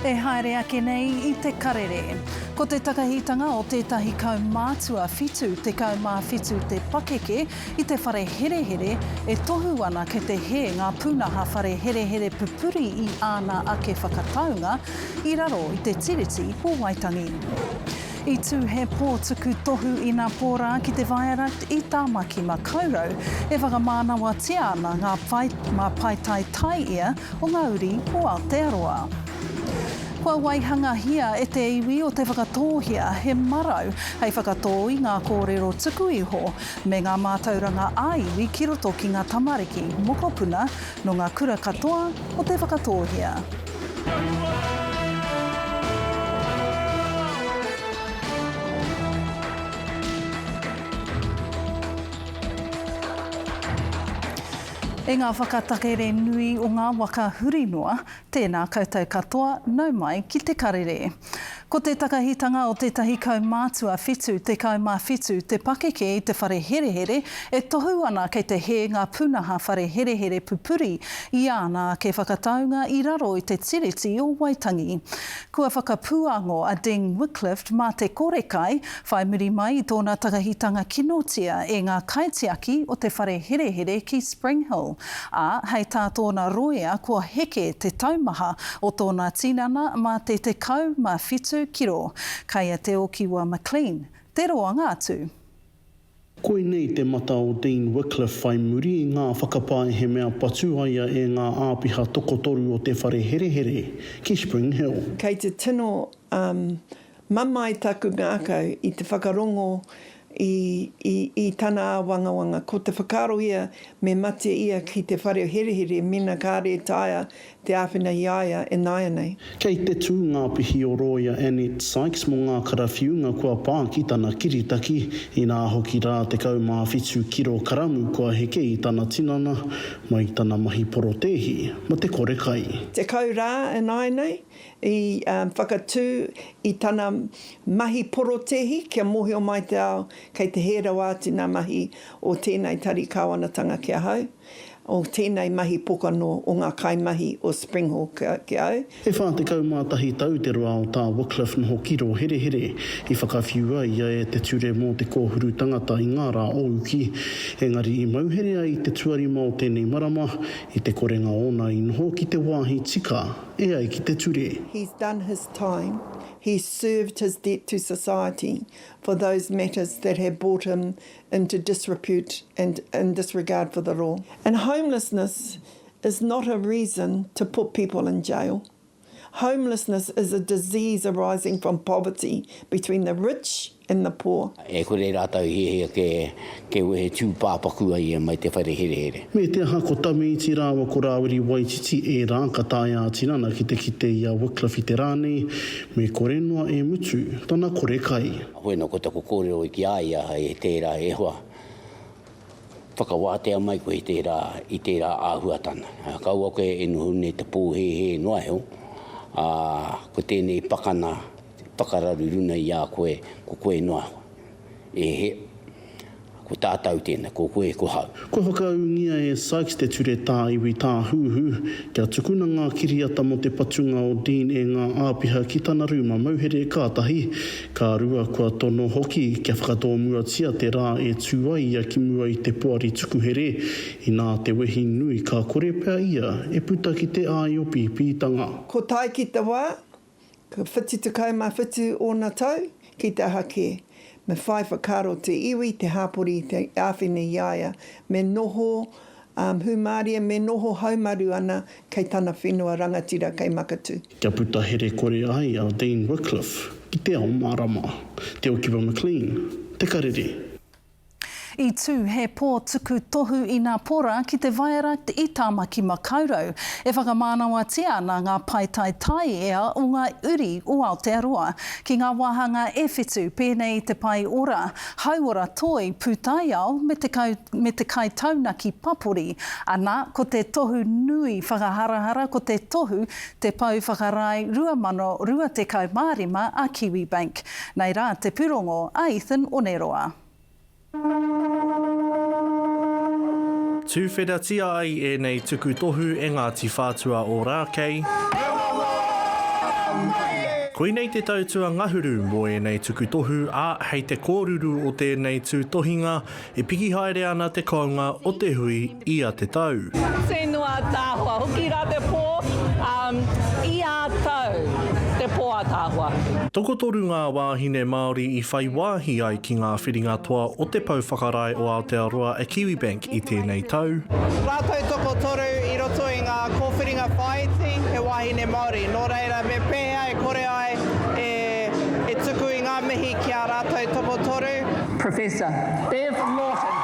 E haere ake nei I te karere. Ko te takahitanga o tētahi kaumātua whitu, te kaumāwhitu te pakeke I te whare herehere e tohu ana ke te he ngā pūnaha whare herehere pupuri I āna ake whakataunga I raro I te tiriti o Waitangi. I tū he pōtuku tohu I ngā pōrā ki te Vairat I Tāmaki Makaurau e whakamānawa tia ana ngā paitai tai ia o ngā uri o Aotearoa. Kua waihanga hia e te iwi o te whakatōhia he marau hei whakatō I ngā kōrero tuku iho me ngā mātauranga āiwi ki roto ki ngā tamariki mokopuna no ngā kura katoa o te whakatōhia. E ngā whakatakere nui o ngā waka hurinoa, tēnā koutou katoa, nau mai ki te karere. Ko te takahitanga o tētahi kaumātua whitu, te kaumāwhitu, te pakeke I te whare herehere, e tohu ana kei te he ngā pūnaha whare herehere pupuri I āna ke whakataunga I raro I te tiriti o Waitangi. Kua whakapūango a Dean Wycliffe mā te korekai, whai muri mai I tōna takahitanga kinotia e ngā kaitiaki o te whare herehere ki Spring Hill. A hei tā tōna roea kua heke te taumaha o tōna tinana mā te kaumāwhitu kiro. Kaia te okiwa McLean. Te roa ngātu. Koe nei te mata o Dean Wycliffe whai muri I ngā whakapae he mea patuaia e ngā āpiha tokotoru o te whare herehere ki Spring Hill. Kei te tino mamai taku ngākau I te whakarongo I tana wangawanga. Ko te whakaro ia me mate ia ki te whare herehere mina kāre taia te āwhina iaia e naia nei. Kei te tū ngā pihi o roia Annette Sykes mo ngā karawhiunga kua pā ki tana kiritaki I nā hoki rā te kaumāwhitu kiro karamu kua heke I tana tinana mai tana mahi porotehi ma te korekai. Te kau rā e naia nei I whakatū I tana mahi porotehi kia mohi o mai te ao kei te hera wāti ngā mahi o tēnei tari kāwanatanga kia hau. O tēnei mahi pokano o ngā kaimahi o Spring Hill kia au. E whā te kaumātahi tauteroa o tā Wycliffe noho kiro herehere I whakawhiua ia e te ture mō te kōhuru tangata I ngā rā ouki. Engari I mauherea I te tuari mō tēnei marama I te korenga ona I noho ki te wāhi tika e ai ki te ture. He's done his time. He's served his debt to society for those matters that have brought him into disrepute and disregard for the law. And homelessness is not a reason to put people in jail. Homelessness is a disease arising from poverty between the rich and the poor. E kore rātau hea ke wehe tū pāpakua ia mai te whare herehere. Me te aha ko tami iti rāwa ko Rāwiri Waititi e rā kataia tinana ki te kite I a Wycliffe I te rānei me kore noa e mutu tana kore kai. Hoi no ko tako kōrero I ki aia e tērā e hoa. Whakawātea mai ko I tērā āhuatana. Kaua koe e nuhune te pō he noa heo. Ko tēnei pakana, pakararu runa I a koe, ko koe noa. E he, ko tātau tēnā, ko koe ko hau. Ko whakaungia e Sykes te ture tā iwi tā huhu, kia tukuna ngā kiriata mo te patunga o Dean e ngā āpiha ki tana rūma mauhere kātahi, ka rua kua tono hoki kia whakatō mua tia te rā e tūai ia ki mua I te poari tukuhere, I nā te wehi nui ka kore pēr ia e puta ki te āiopi pītanga. Ko tai ki te wā, ka whiti te kaumāwhitu o nā tau, ki te hake. Me whai whakaro te iwi, te hapori, te āwhine iaia, me noho humāria, me noho haumaru ana kei tana whenua rangatira kei makatu. Kia puta here kore ai a Dean Wycliffe, ki te ao marama, te okiwa McLean, te karere. I tū he pōtuku tohu I ngā pōra ki te Vairat I Tāmaki Makaurau. E whakamānawa tia ana ngā paitai tai ea o ngā uri o Aotearoa. Ki ngā wahanga e whitu pēnei te pai ora, hauora toi pūtai ao me te kai taunaki papori. Ana, ko te tohu nui whakaharahara, ko te tohu te pau whakarai 2,200 mārima a Kiwi Bank. Nei rā te purongo a Ethan Oneroa. Tūwheratia ai e nei tuku tohu e Ngāti Whātua o Rākei. Koe nei te tautua ngahuru mo e nei tuku tohu a hei te kōruru o tēnei tū tohinga e piki haere ana te kaunga o te hui ia te tau. Whenua tāhua, hoki rā te pō, ia tau te pō a tāhua. Toko toru ngā wāhine Māori i whai wāhi ai ki ngā whiringa toa o te pauwhakarai o Aotearoa e Kiwibank i tēnei tau. Rātou toko toru i roto i ngā kōwhiringa whaiti he wāhine Māori. Nō reira me pēhea e kore ai e tuku i ngā mihi ki a rātou toko toru. Professor Bev Lawson.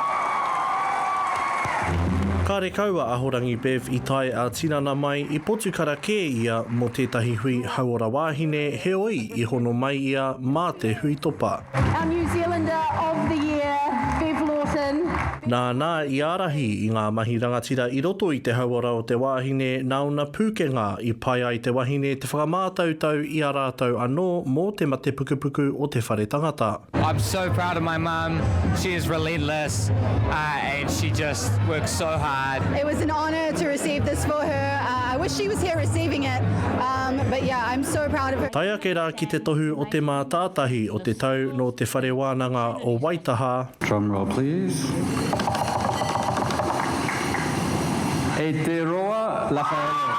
Ka re kaua ahorangi Bev i tai a tinana mai i potukara kē ia mo tētahi hui hauora wāhine he oi i hono mai ia mā te hui topa. Our New Zealander of the Year, Bev Lawson. Nā i ārahi i ngā mahi rangatira i roto i te hauora o te wāhine nauna pūkenga i pai ai te wahine te whakamātautau i a rātou anō mō te mate pukupuku o te whare tangata. I'm so proud of my mum. She is relentless and she just works so hard. It was an honour to receive this for her. I wish she was here receiving it. But yeah, I'm so proud of her. Tai ake rā ki te tohu o te mātātahi o te tau no te whare wānanga o Waitaha. Drum roll, please. E te roa, Lafaele.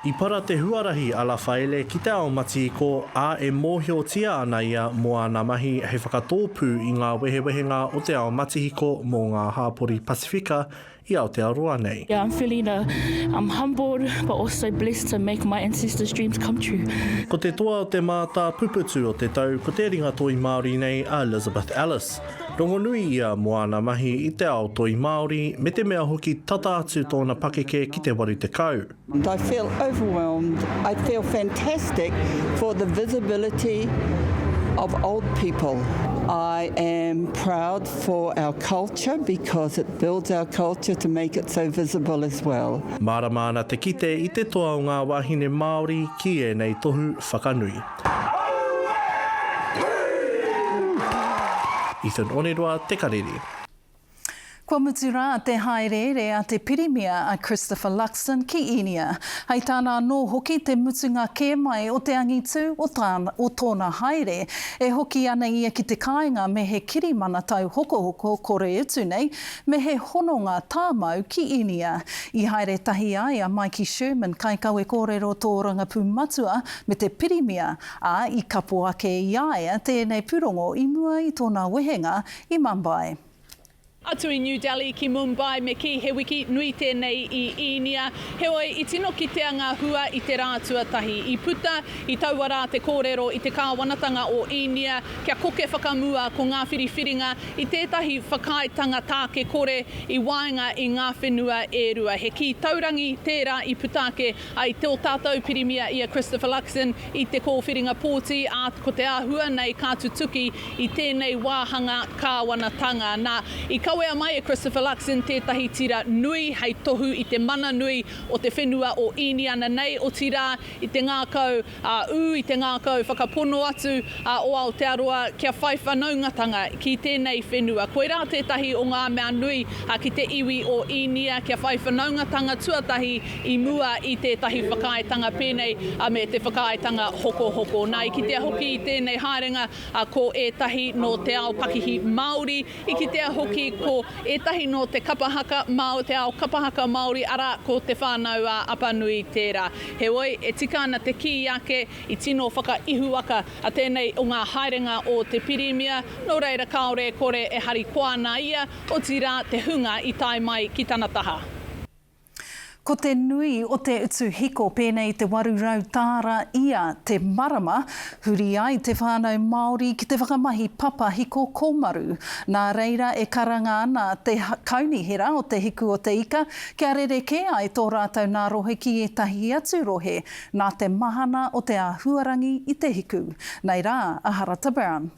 I para te huarahi a Lafaele ki te ao mati ko a e mōhiotia ana ia mo ana mahi he whakatōpū i ngā wehewehenga o te ao matihiko mō ngā hāpori Pasifika i Aotearoa nei. Yeah, I'm feeling I'm humbled but also blessed to make my ancestors' dreams come true. Ko te toa o te mātā puputu o te tau, ko te ringa toi Māori nei a Elizabeth Alice. Rongo nui ia mo ana mahi i te ao toi Māori, me te mea hoki tata atu tōna pakeke ki te waru te kau. I feel overwhelmed. I feel fantastic for the visibility of old people. I am proud for our culture because it builds our culture to make it so visible as well. Marama ana te kite i te toa o ngā wahine Māori ki e nei tohu whakanui. Ethan Oneroa, Te Karere. Kua mutu rā te haere a te pirimia a Christopher Luxon ki Inia. Hei tāna anō hoki te mutunga kē mai o te angitu o tōna haere. E hoki ana ia ki te kāinga me he kirimana tau hokohoko kore utu nei, me he hononga tāmau ki Inia. I haere tahi ai a Mikey Sherman kai kaue kōrero tō Rangapu Matua me te pirimia a I kapo ake i aia tēnei purongo I mua I tōna wehenga I Mumbai. Atu I New Delhi ki Mumbai me ki he wiki nui tēnei I Inia. Heoi, I tino ki te anga hua I te rātua tahi. I puta, I tauara te kōrero I te kāwanatanga o Inia, kia koke whakamua ko ngā whiriwhiringa, I tētahi whakaitanga tāke kore I waenga I ngā whenua e rua. He ki taurangi tērā I putake ai te o tātou pirimia ia Christopher Luxon I te kōwhiringa pōti, a ko te āhua nei kātutuki I tēnei wāhanga kāwanatanga. Nā, I Kawea mai e Christopher Luxon tētahi tira nui hei tohu I te mana nui o te whenua o Iniana nei o tira I te ngākau I te ngākau whakapono atu o Aotearoa kia whai whanaungatanga ki tēnei whenua. Koe rā tētahi o ngā mea nui ki te iwi o Inia kia whai whanaungatanga tuatahi I mua I tētahi whakaetanga pēnei me te whakaetanga hoko. Nā I ki te hoki I tēnei haerenga ko etahi no te ao pakihi Māori, I ki te hoki ko etahi no te kapahaka te ao kapahaka Māori ara ko te whānau apanui tērā. He oi, e tika ana te ki ake I tino whakaihuaka a tēnei o ngā haerenga o te pirimia, no reira kaore kore e hari koana ia, o tira te hunga I tai mai ki tana taha. Ko te nui o te utu hiko pēnei te warurau tāra ia te marama, huri ai te whānau Māori ki te whakamahi papa hiko kōmaru. Nā reira e karanga ana te kaunihera o te hiku o te ika, kia rereke ai tō rātou ngā rohe ki etahi atu rohe, nā te mahana o te āhuarangi I te hiku. Nei rā, Aharata Brown.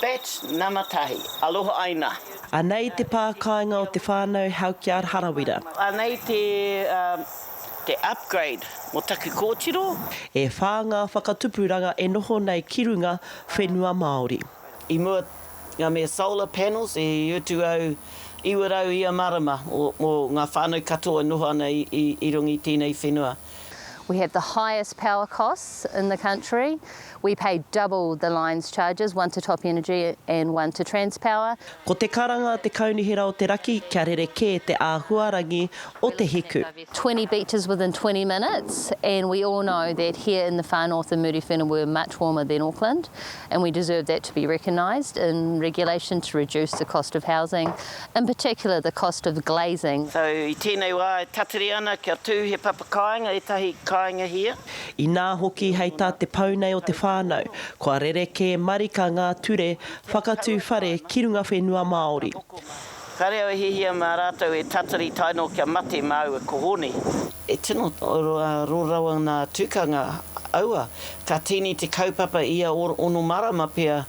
Batch namatahi, aloha aina. Anei te pākainga o te whānau Haukiar Harawira. Anei te upgrade mo take kōtiro. E whānga whakatupuranga e noho nei kirunga whenua Māori. I mua ngā mea solar panels e utu au iwarau ia marama o ngā whānau katoa noho ana I rongi tēnei whenua. We have the highest power costs in the country. We pay double the lines charges, one to Top Energy and one to Transpower. Ko te karanga te kaunihera o te raki, kia rereke te āhuarangi o te hiku. 20 beaches within 20 minutes, and we all know that here in the far north of Muriwhenua we're much warmer than Auckland, and we deserve that to be recognised in regulation to reduce the cost of housing, in particular the cost of glazing. So I tēnei wā e tatari ana kia tū he papakainga e tahi kāinga hia. I nā hoki hei tā te paunei o te whānau, kua rereke marika ngā ture whakatū whare ki runga whenua Māori. Kareo hihia mā rātou e tatari taino kia mate mau e kohone. E tino rorawa ngā tūkanga aua, ka tini te kaupapa ia ono marama pia,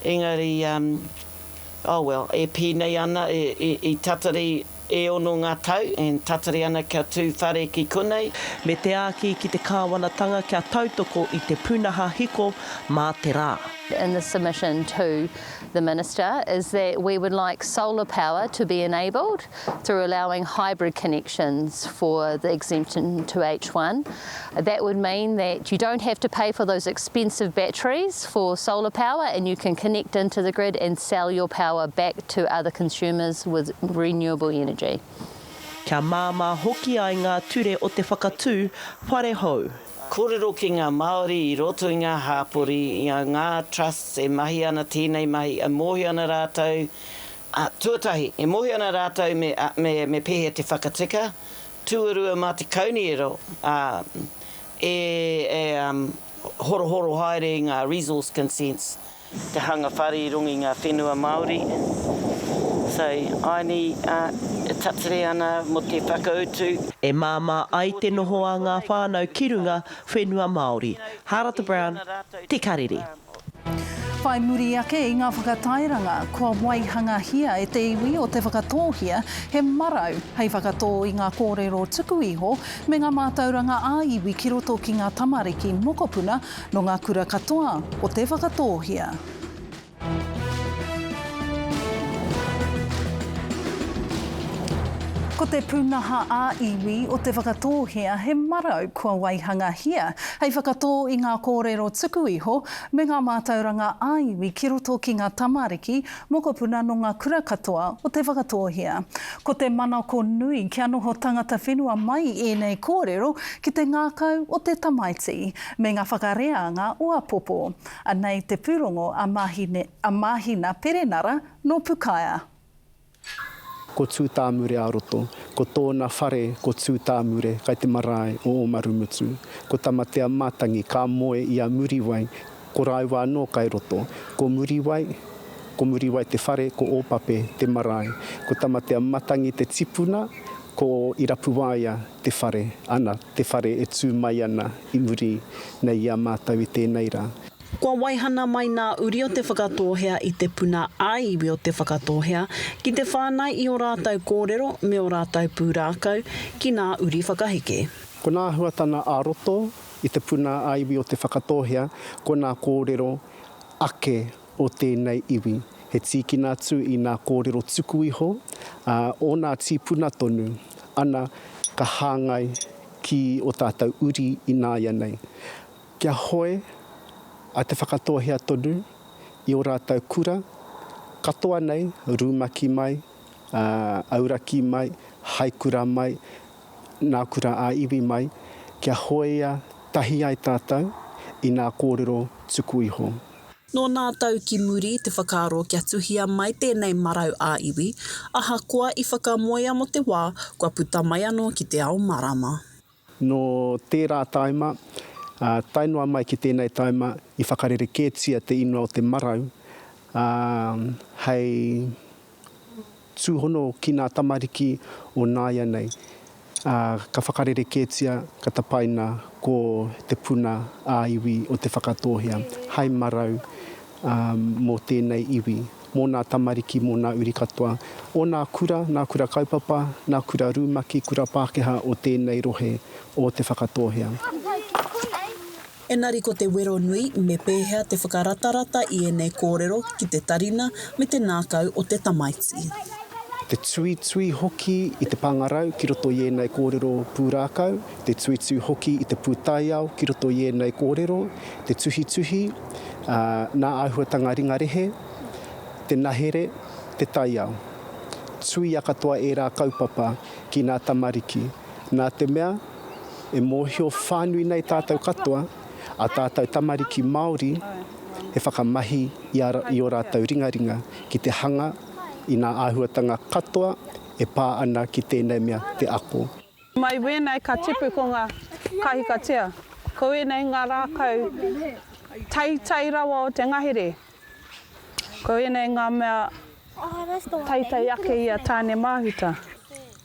engari, e pēnei ana i tatari e ono ngā tau, e tatari ana kia tū whare ki kunei. Me te āki ki te kāwanatanga kia tautoko i te pūnaha hiko mā te rā. In the submission to the Minister is that we would like solar power to be enabled through allowing hybrid connections for the exemption to H1. That would mean that you don't have to pay for those expensive batteries for solar power, and you can connect into the grid and sell your power back to other consumers with renewable energy. Kia māma hoki ai ngā ture o te whakatū whare hou. Kōrero ki ngā Māori i roto i ngā hāpori, i ngā trusts e mahi ana tēnei mahi, e mohi ana rātou, tuatahi, e mohi ana rātou me pēhea te whakatika, tuarua mā te kauniero, horo haere ngā resource consents, te hanga whare i rungi ngā whenua Māori. So, aini tatare ana mo te whakautu. E māma ai te noho a ngā whānau ki runga whenua Māori. Harata Brown, Te Karere. Whai muri ake i ngā whakatairanga, kua waihanga hia e te iwi o te whakatōhia he marau hei whakatō i ngā kōrero tuku iho me ngā mātauranga ā-iwi ki roto ki ngā tamariki mokopuna no ngā kura katoa o te whakatōhia. Ko te pūnaha ā-iwi o te whakatōhia he marau kua waihanga hia hei whakatō i ngā kōrero tuku iho me ngā mātauranga ā-iwi ki roto ki ngā tamariki mokopuna no ngā kura katoa o te whakatōhia. Ko te manako nui kia noho tangata whenua mai e nei kōrero ki te ngākau o te tamaiti me ngā whakareanga o apopo. Anei te pūrongo a Mahina Perenara no Pukaia. Ko tūtāmure a roto, ko tōna whare ko tūtāmure kai te marae o Marumutu. Ko tamatea mātangi ka moe i a Muriwai, ko raiwa anō kai roto. Ko Muriwai te whare ko ōpape te marae. Ko tamatea matangi te tipuna, ko Irapuaia te whare ana, te whare e tū mai ana i muri nei a mātau i tēnei rā. Kua waihana mai nā uri o te whakatōhea i te puna ā-iwi o te whakatōhea ki te whānai i o rātau kōrero me o rātau pūrākau ki nā uri whakaheke. Ko nā huatana a roto i te puna ā-iwi o te whakatōhea, ko nā kōrero ake o tēnei iwi. He tīkina atu i nā kōrero tuku iho, o nā tīpuna tonu, ana ka hāngai ki o tātou uri i nā ianei. Kia hoe a te whakatōhea tonu i o rātau kura, katoa nei, rūmaki mai, auraki mai, haikura mai, nā kura ā-iwi mai, kia hoea tahi ai tātou i nā kōrero tuku iho. No nā tau ki muri te whakaaro kia tuhia mai tēnei marau ā-iwi, aha koa i whakamoia mo te wā, kua puta mai anō ki te ao marama. No tērā taima, tainoa mai ki tēnei taima i whakarere kētia te inua o te marau, hei tūhono ki ngā tamariki o nāia nei. Ka whakarere kētia ka tapaina ko te puna ā-iwi o te whakatōhea. Hei marau mō tēnei iwi, mō nā tamariki, mō nā uri katoa. O nā kura kaupapa, nā kura rūmaki, kura Pākehā o tēnei rohe o te whakatōhea. Engari ko te wero nui me pēhea te whakaratarata i enei kōrero ki te tarina me te nākau o te tamaiti. Te tui hoki I te pangarau ki roto I ēnei kōrero pūrākau, te tui hoki I te pūtaiao ki roto I ēnei kōrero, te tuhi, nā āhuatanga ringarehe, te nahere, te taiao. Tui akatoa e rā kaupapa ki nā tamariki. Nā te mea, e mōhio whānui nei tātou katoa, a tātou tamariki Māori, e whakamahi I o rātou ringaringa ki te hanga I nā āhuatanga katoa e pā ana ki tēnei mea te ako. Mai wēnei ka tipu ko ngā kahikatea. Ko wēnei ngā rākau tai rawa o te ngahere. Ko wēnei ngā mea tai ake I a tāne māhuta.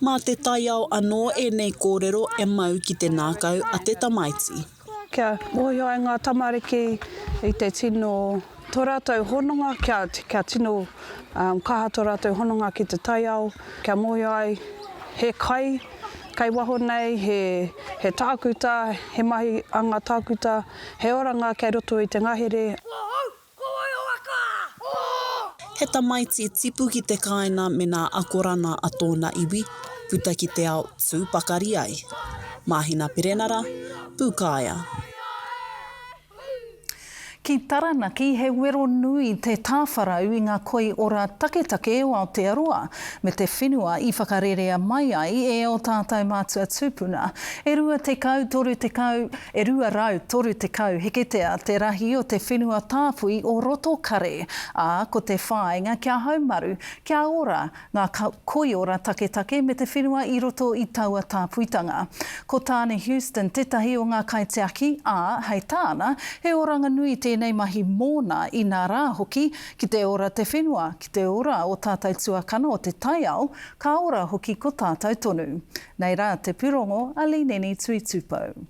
Mā te taiao anō ēnei kōrero e mau ki te nākau a te tamaiti. Kia mōhio ai ngā tamariki I te tino tō rātou hononga, kia tino kaha tō rātou hononga ki te taiao, kia mōhio ai he kai waho nei, he tākuta, he mahi anga tākuta, he oranga kei roto I te ngahere. He tamaiti tipu ki te kāina me nā akorana a tōna iwi, puta ki te ao tūpakari ai. Mahina Perenara, Pūkāia. Ki Taranaki, he wero nui te tāwharau I ngā koi ora taketake o Aotearoa, me te whenua I whakarerea mai ai e o tātou mātua tūpuna. E rua rau toru te kau heketea te rahi o te whenua tāpui o roto kare, a ko te whāinga kia haumaru, kia ora ngā koi ora taketake me te whenua I roto I taua tāpuitanga. Ko tāne Houston, tetahi o ngā kaitiaki, a hei tāna, he oranga nui tēnei mahi mōna I nā rā hoki ki te ora te whenua, ki te ora o tātou tuakana o te taiao, ka ora hoki ko tātou tonu. Nei rā te Purongo, Alineni Tui Tupou.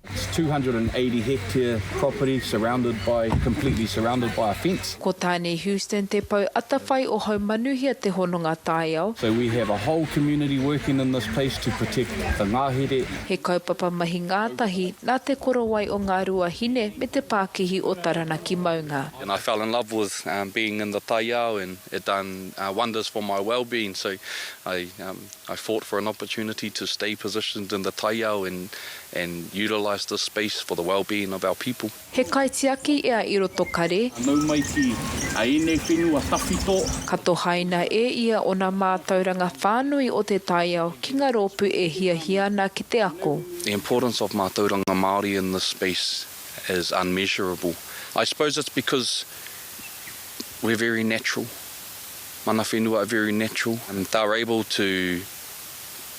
It's 280 hectare property completely surrounded by a fence. Ko tāne Houston te pau atawhai o haumanuhia te hononga taiao. So we have a whole community working in this place to protect the ngahere. He kaupapa mahi ngātahi, nā te korowai o ngā rua hine me te Pākihi o Taranaki Maunga. And I fell in love with being in the taiao and it done wonders for my well-being. So I fought for an opportunity to stay positioned in the taiao and utilise this space for the well-being of our people. He kaitiaki ea I roto kare. Nau mai ki a ene whenua tawhito. Kato haina e ia o nā mātauranga whānui o te taiao ki ngā rōpu e hia ana ki te ako. The importance of mātauranga Māori in this space is unmeasurable. I suppose it's because we're very natural. Mana whenua are very natural and they're able to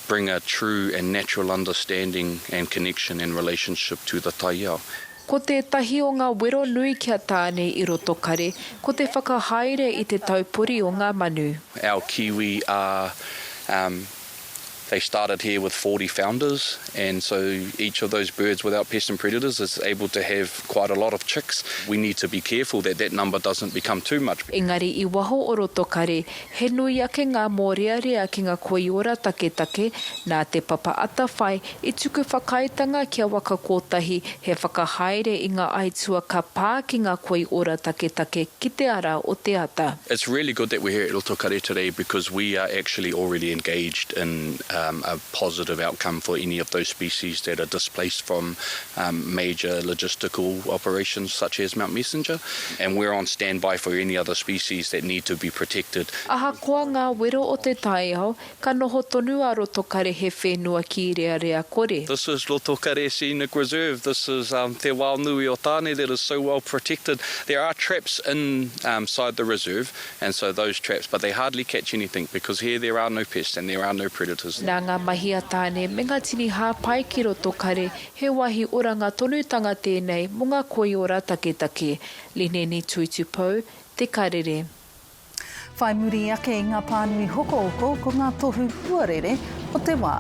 bring a true and natural understanding and connection and relationship to the taiao. Ko te tahi o ngā wero nui kia tāne I roto kare, ko te whakahaere I te taupuri o ngā manu. Our kiwi are, they started here with 40 founders, and so each of those birds without pests and predators is able to have quite a lot of chicks. We need to be careful that that number doesn't become too much. Engari I waho o roto kare, he nui ake ngā mōrearea ki ngā koiora taketake, nā te papa atawhai, I tuku whakaitanga kia waka kōtahi, he whakahaere I ngā aitua ka pā ki ngā koiora taketake ki te ara o te ata. It's really good that we're here at Roto Kare today because we are actually already engaged in a positive outcome for any of those species that are displaced from major logistical operations such as Mount Messenger, and we're on standby for any other species that need to be protected. Aha koa ngā wero o te taiao, ka noho tonu a Roto Kare he whenua ki rea kore. This is Roto Kare Scenic Reserve. This is Te Waunui o Tāne that is so well protected. There are traps inside the reserve, and so those traps, but they hardly catch anything because here there are no pests and there are no predators. Nā ngā mahi a tāne, me ngā tini hāpai ki Roto Kare, he wahi oranga tonutanga tēnei mo ngā koiora taketake. Lineni Tui Tupou, Te Karere. Whai muri ake I ngā pānui hoko ko ngā tohu huarere o te wā.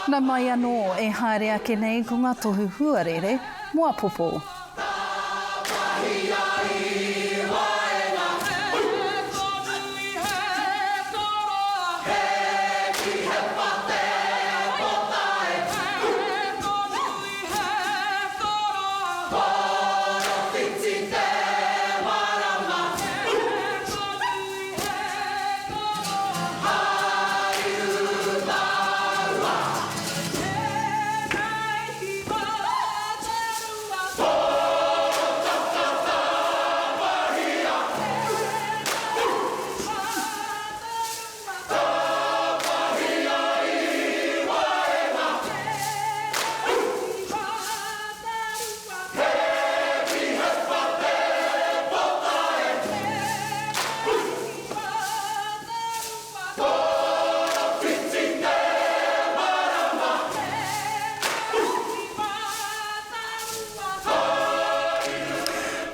Nā mai anō e haere ake nei ko ngā tohu huarere mua popo.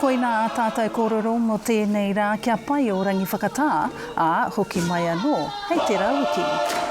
Koina a tātou kōrero mo tēnei rā kia pai o rangi whakatā, a hoki mai anō. Hei te rauiki.